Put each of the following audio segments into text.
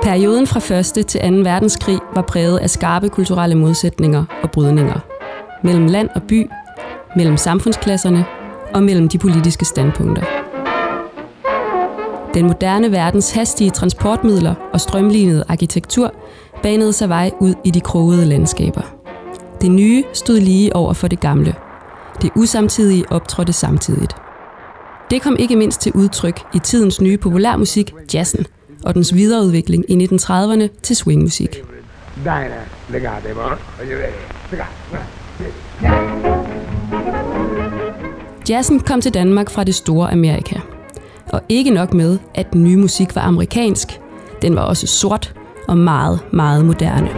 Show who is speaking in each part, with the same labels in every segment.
Speaker 1: Perioden fra 1. til 2. verdenskrig var præget af skarpe kulturelle modsætninger og brydninger. Mellem land og by, mellem samfundsklasserne og mellem de politiske standpunkter. Den moderne verdens hastige transportmidler og strømlinede arkitektur banede sig vej ud i de krogede landskaber. Det nye stod lige over for det gamle. Det usamtidige optrådte samtidigt. Det kom ikke mindst til udtryk i tidens nye populærmusik, jazzen, og dens videreudvikling i 1930'erne til swingmusik. Jazzen kom til Danmark fra det store Amerika. Og ikke nok med, at den nye musik var amerikansk, den var også sort og meget, meget moderne.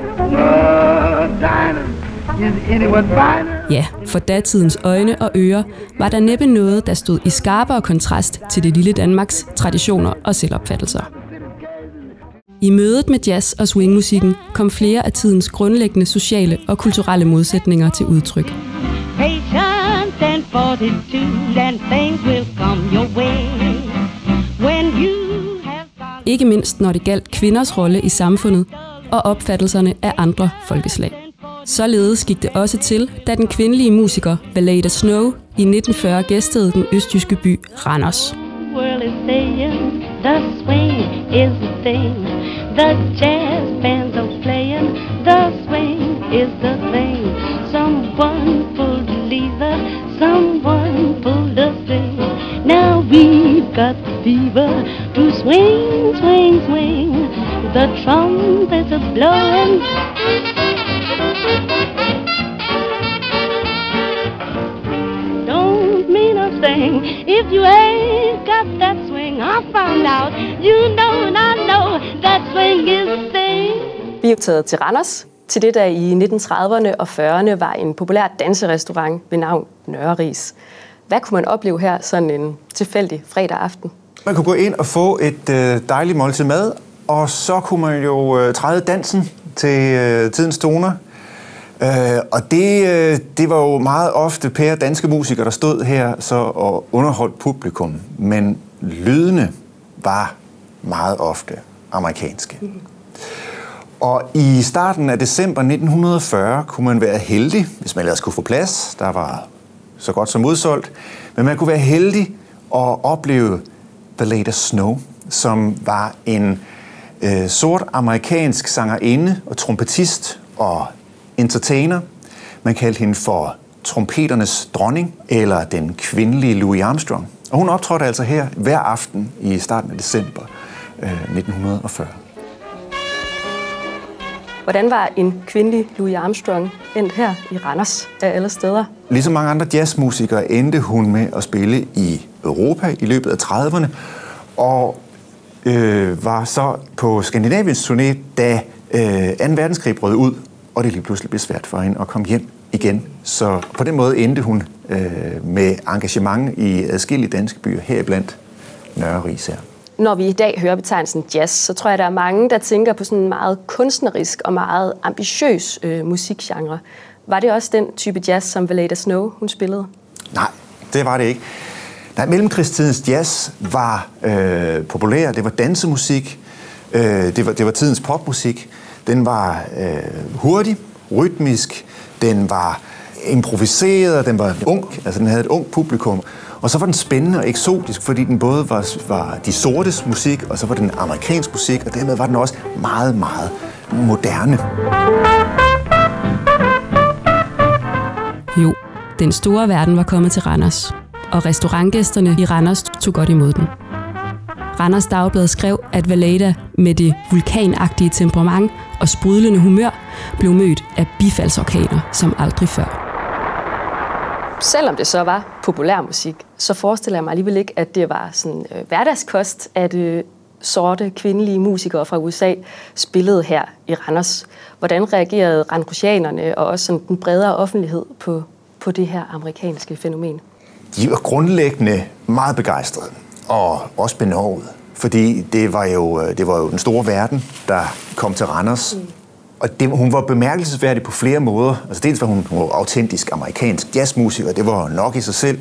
Speaker 1: Ja, for datidens øjne og ører var der næppe noget, der stod i skarpere kontrast til det lille Danmarks traditioner og selvopfattelser. I mødet med jazz- og swingmusikken kom flere af tidens grundlæggende sociale og kulturelle modsætninger til udtryk. Ikke mindst når det galt kvinders rolle i samfundet og opfattelserne af andre folkeslag. Således gik det også til, da den kvindelige musiker Valeda Snow i 1940 gæstede den østjyske by Randers.
Speaker 2: Now we've got the fever to swing, swing, swing. The trumpets are blowing. Don't mean a thing if you ain't got that swing. I found out, you know and I know that swing is the thing.
Speaker 1: Vi er taget til Randers, til det der i 1930'erne og 40'erne var en populær danserestaurant ved navn Nørreris. Hvad kunne man opleve her sådan en tilfældig fredag aften?
Speaker 3: Man kunne gå ind og få et dejligt måltid mad, og så kunne man jo træde dansen til tidens toner. Og det var jo meget ofte pære danske musikere, der stod her så og underholdt publikum. Men lydene var meget ofte amerikanske. Og i starten af december 1940 kunne man være heldig, hvis man ellers kunne få plads. Der var så godt som udsolgt. Men man kunne være heldig at opleve Valeda Snow, som var en sort amerikansk sangerinde og trompetist og entertainer. Man kaldte hende for trompeternes dronning, eller den kvindelige Louis Armstrong. Og hun optrådte altså her hver aften i starten af december 1940.
Speaker 1: Hvordan var en kvindelig Louis Armstrong endt her i Randers af alle steder?
Speaker 3: Ligesom mange andre jazzmusikere endte hun med at spille i Europa i løbet af 30'erne, og var så på Skandinaviens turné, da 2. verdenskrig brød ud, og det lige pludselig blev svært for hende at komme hjem igen. Så på den måde endte hun med engagement i adskillige danske byer, heriblandt Nørreris her.
Speaker 1: Når vi i dag hører betegnelsen jazz, så tror jeg, der er mange, der tænker på sådan en meget kunstnerisk og meget ambitiøs musikgenre. Var det også den type jazz, som Valeda Snow hun spillede?
Speaker 3: Nej, det var det ikke. Nej, mellemkrigstidens jazz var populær. Det var dansemusik. Det var tidens popmusik. Den var hurtig, rytmisk. Den var improviseret. Den var ung. Altså, den havde et ungt publikum. Og så var den spændende og eksotisk, fordi den både var de sortes musik, og så var den amerikansk musik, og dermed var den også meget, meget moderne.
Speaker 1: Jo, den store verden var kommet til Randers, og restaurantgæsterne i Randers tog godt imod den. Randers Dagblad skrev, at Valeda med det vulkanagtige temperament og sprudlende humør blev mødt af bifaldsorkaner som aldrig før. Selvom det så var populær musik, så forestiller jeg mig alligevel ikke, at det var sådan hverdagskost, at sorte kvindelige musikere fra USA spillede her i Randers. Hvordan reagerede randrusianerne og også sådan den bredere offentlighed på det her amerikanske fænomen?
Speaker 3: De var grundlæggende meget begejstrede og også benovet, fordi det var jo den store verden, der kom til Randers. Og hun var bemærkelsesværdig på flere måder. Altså dels var hun autentisk amerikansk jazzmusiker, det var nok i sig selv.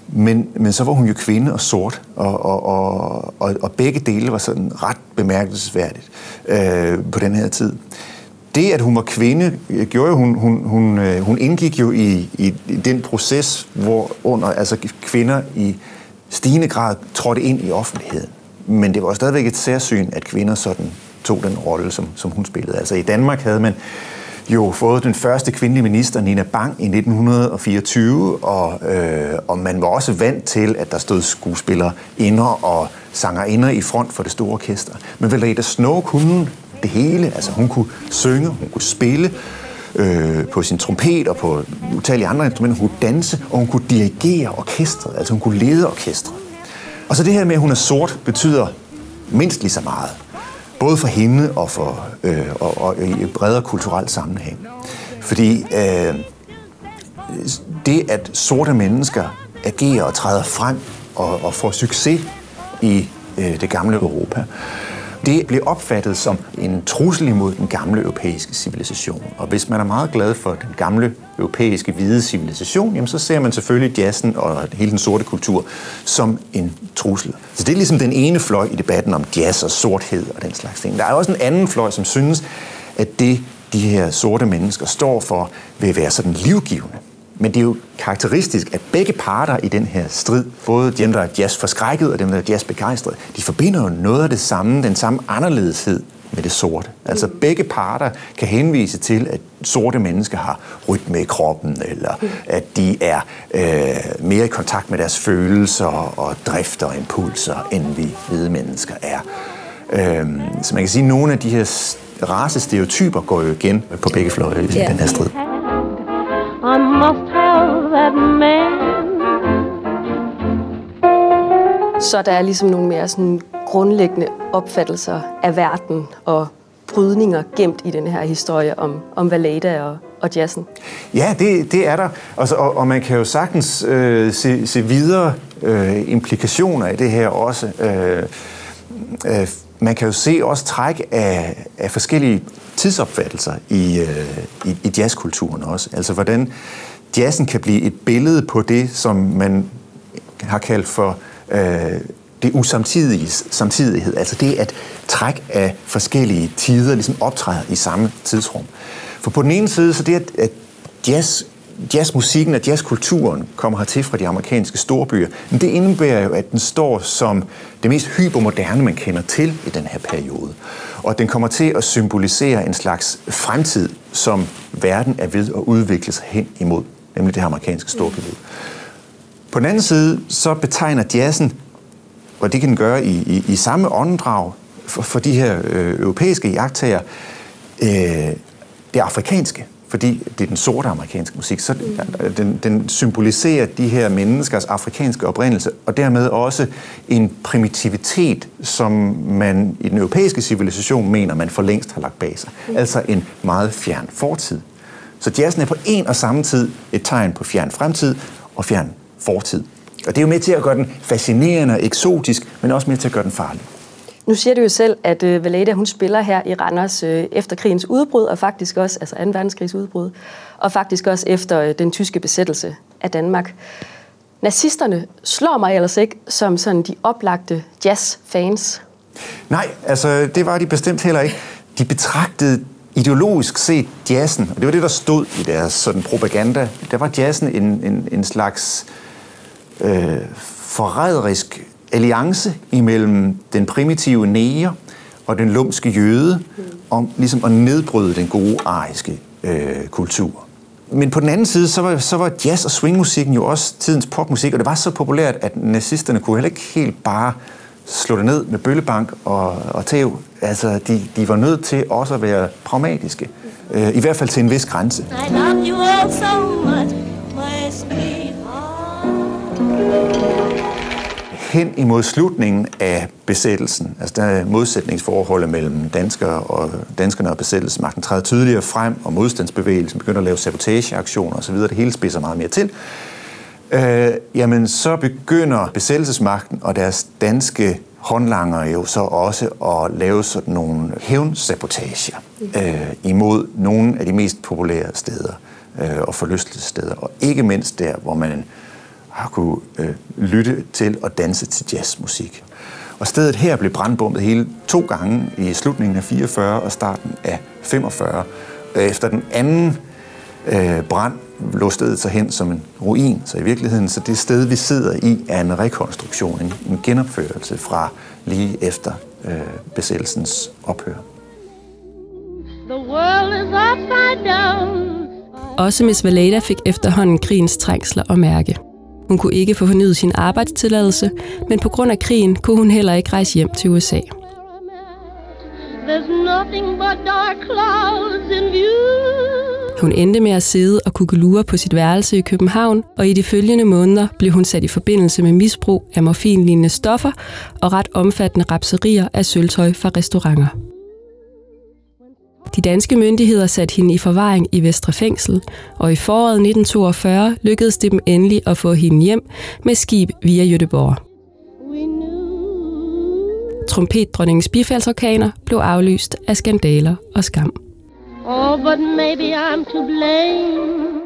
Speaker 3: Men så var hun jo kvinde og sort, og begge dele var sådan ret bemærkelsesværdigt på den her tid. Det, at hun var kvinde, gjorde jo, hun indgik jo i den proces, hvor altså kvinder i stigende grad trådte ind i offentligheden. Men det var stadigvæk et særsyn, at kvinder sådan tog den rolle, som hun spillede. Altså i Danmark havde man jo fået den første kvindelige minister, Nina Bang, i 1924, og man var også vant til, at der stod skuespillerinder og sangerinder i front for det store orkester. Men Valeria Snow kunne det hele. Altså hun kunne synge, hun kunne spille på sin trompet og på utallige andre instrumenter, hun kunne danse, og hun kunne dirigere orkestret, altså hun kunne lede orkestret. Og så det her med, at hun er sort, betyder mindst lige så meget. Både for hende og i et bredere kulturelt sammenhæng. Fordi det, at sorte mennesker agerer og træder frem og får succes i det gamle Europa, det blev opfattet som en trussel imod den gamle europæiske civilisation. Og hvis man er meget glad for den gamle europæiske hvide civilisation, jamen så ser man selvfølgelig jazzen og hele den sorte kultur som en trussel. Så det er ligesom den ene fløj i debatten om jazz og sorthed og den slags ting. Der er også en anden fløj, som synes, at det, de her sorte mennesker står for, vil være sådan livgivende. Men det er jo karakteristisk, at begge parter i den her strid, både dem, der er jazz-forskrækket og dem, der er jazz-begejstrede, de forbinder jo noget af det samme, den samme anderledeshed med det sorte. Altså begge parter kan henvise til, at sorte mennesker har rytme i kroppen, eller at de er mere i kontakt med deres følelser og drifter og impulser, end vi hvide mennesker er. Så man kan sige, at nogle af de her racestereotyper går jo igen på begge fløje i den her strid.
Speaker 2: I must have that man.
Speaker 1: Så der er ligesom nogle mere sådan grundlæggende opfattelser af verden og brydninger gemt i den her historie om Vallada og jazzen. Ja,
Speaker 3: det er der. Og man kan jo sagtens se videre implikationer af det her også. Man kan jo se også træk af forskellige tidsopfattelser i jazzkulturen også. Altså hvordan jazzen kan blive et billede på det, som man har kaldt for det usamtidighed. Altså det at træk af forskellige tider ligesom optræder i samme tidsrum. For på den ene side, så det at jazzmusikken og jazzkulturen kommer hertil fra de amerikanske storbyer, men det indebærer jo, at den står som det mest hypermoderne, man kender til i den her periode. Og den kommer til at symbolisere en slags fremtid, som verden er ved at udvikle sig hen imod, nemlig det her amerikanske storbyer. På den anden side, så betegner jazzen, og det kan den gøre i samme åndedrag for de her europæiske iagttagere, det afrikanske. Fordi det er den sorte amerikanske musik, så den symboliserer de her menneskers afrikanske oprindelse, og dermed også en primitivitet, som man i den europæiske civilisation mener, man for længst har lagt bag sig. Altså en meget fjern fortid. Så jazzen er på en og samme tid et tegn på fjern fremtid og fjern fortid. Og det er jo med til at gøre den fascinerende og eksotisk, men også med til at gøre den farlig.
Speaker 1: Nu siger du jo selv, at Vallada, hun spiller her i Randers efter krigens udbrud, og faktisk også, altså 2. verdenskrigs udbrud, og faktisk også efter den tyske besættelse af Danmark. Nazisterne slår mig ellers ikke som sådan de oplagte jazzfans.
Speaker 3: Nej, altså det var de bestemt heller ikke. De betragtede ideologisk set jazzen, og det var det, der stod i deres sådan propaganda. Der var jazzen en slags forræderisk alliance imellem den primitive neger og den lumske jøde, om ligesom at nedbryde den gode ariske kultur. Men på den anden side, så var jazz- og swingmusikken jo også tidens popmusik, og det var så populært, at nazisterne kunne heller ikke helt bare slå det ned med bøllebank og tæv. Altså, de var nødt til også at være pragmatiske. I hvert fald til en vis grænse.
Speaker 2: I love you all so much, my sweetheart.
Speaker 3: Hen imod slutningen af besættelsen, altså der er modsætningsforholdet mellem danskerne og besættelsesmagten, træder tydeligere frem, og modstandsbevægelsen begynder at lave sabotageaktioner osv., det hele spidser meget mere til. Jamen så begynder besættelsesmagten og deres danske håndlanger jo så også at lave sådan nogle hævnsabotager imod nogle af de mest populære steder og forlystelsessteder, og ikke mindst der, hvor man har kunne lytte til og danse til jazzmusik. Og stedet her blev brandbombet hele 2 gange i slutningen af 44 og starten af 45. Efter den anden brand lå stedet sig hen som en ruin. Så i virkeligheden, så det sted, vi sidder i, er en rekonstruktion, en genopførelse fra lige efter besættelsens ophør.
Speaker 1: Også Miss Valeda fik efterhånden krigens trængsler at mærke. Hun kunne ikke få fornyet sin arbejdstilladelse, men på grund af krigen kunne hun heller ikke rejse hjem til USA. Hun endte med at sidde og kukkelure på sit værelse i København, og i de følgende måneder blev hun sat i forbindelse med misbrug af morfinlignende stoffer og ret omfattende rapserier af sølvtøj fra restauranter. De danske myndigheder satte hende i forvaring i Vestre Fængsel, og i foråret 1942 lykkedes det dem endelig at få hende hjem med skib via Göteborg. Trompetdronningens bifaldsorkaner blev afløst af skandaler og skam.
Speaker 2: Oh, but maybe I'm to blame.